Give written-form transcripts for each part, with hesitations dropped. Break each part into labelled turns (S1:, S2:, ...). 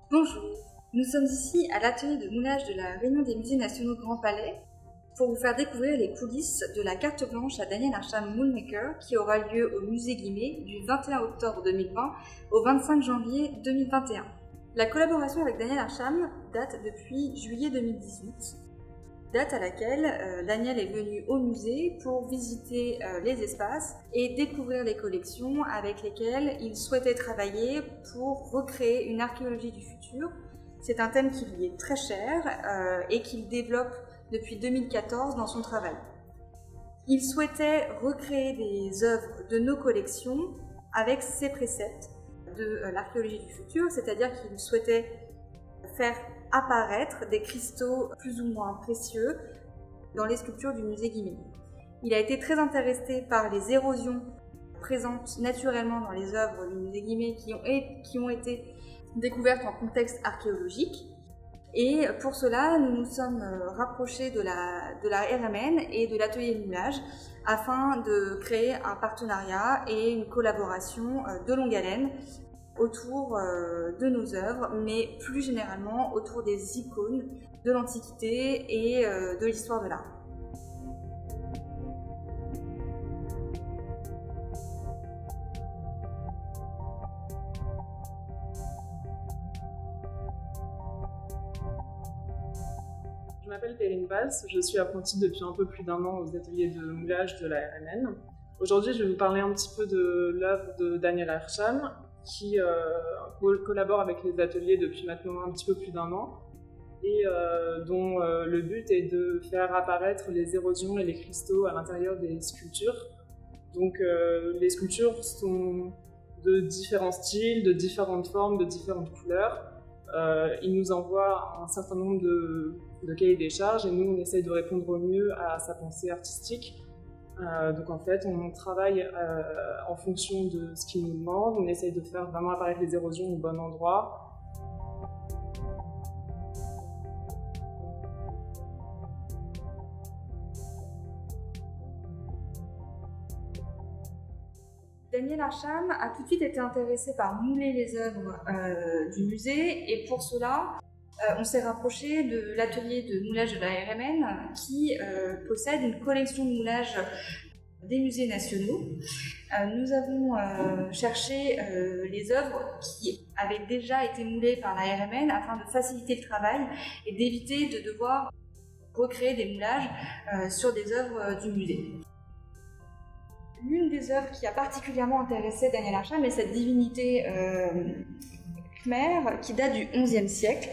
S1: Bonjour, nous sommes ici à l'atelier de moulage de la Réunion des musées nationaux Grand Palais pour vous faire découvrir les coulisses de la carte blanche à Daniel Arsham Moonmaker qui aura lieu au musée Guimet du 21 octobre 2020 au 25 janvier 2021. La collaboration avec Daniel Arsham date depuis juillet 2018, date à laquelle Daniel est venu au musée pour visiter les espaces et découvrir les collections avec lesquelles il souhaitait travailler pour recréer une archéologie du futur. C'est un thème qui lui est très cher et qu'il développe depuis 2014 dans son travail. Il souhaitait recréer des œuvres de nos collections avec ses préceptes de l'archéologie du futur, c'est-à-dire qu'il souhaitait faire apparaître des cristaux plus ou moins précieux dans les sculptures du musée Guimet. Il a été très intéressé par les érosions présentes naturellement dans les œuvres du musée Guimet qui ont été découvertes en contexte archéologique. Et pour cela, nous nous sommes rapprochés de la RMN et de l'atelier de moulage afin de créer un partenariat et une collaboration de longue haleine autour de nos œuvres, mais plus généralement autour des icônes de l'Antiquité et de l'histoire de l'art.
S2: Je m'appelle Perrine Valls, je suis apprentie depuis un peu plus d'1 an aux ateliers de moulage de la RMN. Aujourd'hui, je vais vous parler un petit peu de l'œuvre de Daniel Arsham, qui collabore avec les ateliers depuis maintenant un petit peu plus d'1 an et dont le but est de faire apparaître les érosions et les cristaux à l'intérieur des sculptures. Donc les sculptures sont de différents styles, de différentes formes, de différentes couleurs. Il nous envoie un certain nombre de cahiers des charges et nous on essaye de répondre au mieux à sa pensée artistique. Donc en fait on travaille en fonction de ce qu'il nous demande, on essaye de faire vraiment apparaître les érosions au bon endroit.
S1: Daniel Arsham a tout de suite été intéressé par mouler les œuvres du musée et pour cela on s'est rapproché de l'atelier de moulage de la RMN qui possède une collection de moulage des musées nationaux. Nous avons cherché les œuvres qui avaient déjà été moulées par la RMN afin de faciliter le travail et d'éviter de devoir recréer des moulages sur des œuvres du musée. L'une des œuvres qui a particulièrement intéressé Daniel Arsham est cette divinité khmer qui date du XIe siècle,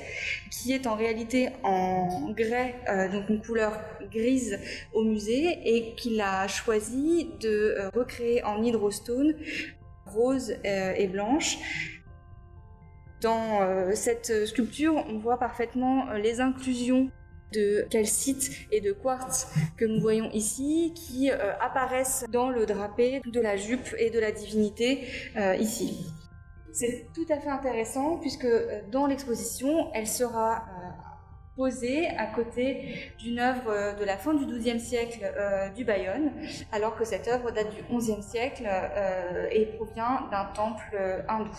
S1: qui est en réalité en grès, donc une couleur grise au musée, et qu'il a choisi de recréer en hydrostone, rose et blanche. Dans cette sculpture, on voit parfaitement les inclusions de calcite et de quartz que nous voyons ici, qui apparaissent dans le drapé de la jupe et de la divinité ici. C'est tout à fait intéressant puisque dans l'exposition, elle sera posée à côté d'une œuvre de la fin du XIIe siècle du Bayonne, alors que cette œuvre date du XIe siècle et provient d'un temple hindou.